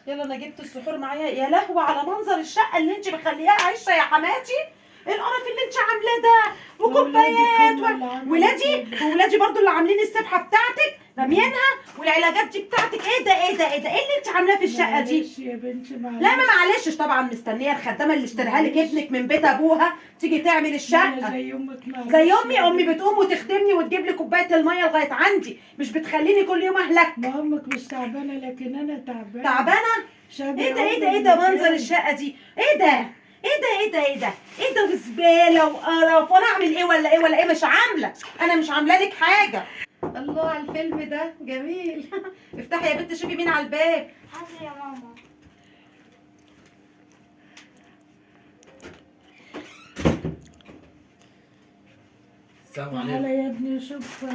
يلا انا جبت السحور معايا. يا لهوي على منظر الشقه اللي انت مخليها عايشه يا حماتي. ايه القرف اللي انت عاملاه ده؟ وكوبايات وولادي برضو اللي عاملين السبحه بتاعتك راميينها، والعلاجات دي بتاعتك. ايه ده ايه ده ايه ده؟ ايه اللي انت عاملاه في الشقه دي؟ معلش يا بنتي معلش. لا ما معلشش طبعا، مستنيه الخدامه اللي اشتريها لك ابنك من بيت ابوها تيجي تعمل أنا الشقه. زي امك معلش. زي امي بتقوم وتخدمني وتجيب لي كوبايه الميه لغايه عندي، مش بتخليني كل يوم اهلك. ما امك مش تعبانه لكن انا تعبانه. تعبانه؟ ايه ده ايه ده ايه ده منظر الشقه دي؟ ايه ده؟ ايه ده ايه ده ايه ده؟ ايه ده؟ وزباله وقرف، وانا اعمل ايه ولا ايه ولا ايه؟ مش عامله، انا مش عامله لك حاجه. الله على الفيلم ده جميل. افتحي يا بنت شوفي مين على الباب. حاضر يا ماما. السلام عليكم. تعالى يا ابني شوف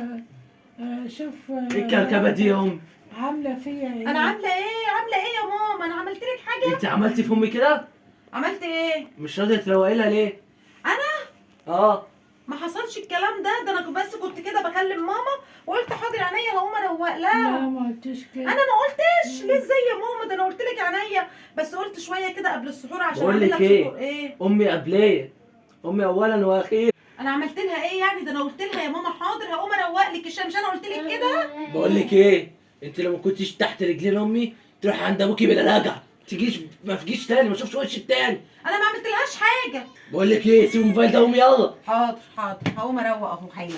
شوف ايه الكركبه دي يا ام؟ عامله فيا ايه؟ انا عامله ايه؟ عامله ايه يا ماما؟ انا عملت لك حاجه؟ انت عملتي في امي كده؟ عملت ايه؟ مش راضيه تروقي لها ليه؟ انا اه ما حصلش الكلام ده انا بس كنت كده بكلم ماما وقلت حاضر عينيا هقوم اروق لها. لا ما قلتش كده. انا ما قلتش ليه ازاي يا ماما؟ ده انا قلت لك عينيا، بس قلت شويه كده قبل السحور عشان بقول اعمل لك لك ايه؟ سحور. ايه؟ امي قبليه، امي اولا واخير. انا عملت لها ايه يعني؟ ده انا قلت لها يا ماما حاضر هقوم اروق لك الشاي، مش انا قلت لك كده؟ بقول لك ايه؟ انت لو ما كنتش تحت رجلين امي تروح عند ابوكي بلا رجع، ما تجيش تاني، ما اشوفش وشك تاني. انا ما عملتلهاش حاجه. بقول لك ايه؟ سيب الموبايل ده امي يلا. حاضر هقوم اروق اهو حالا.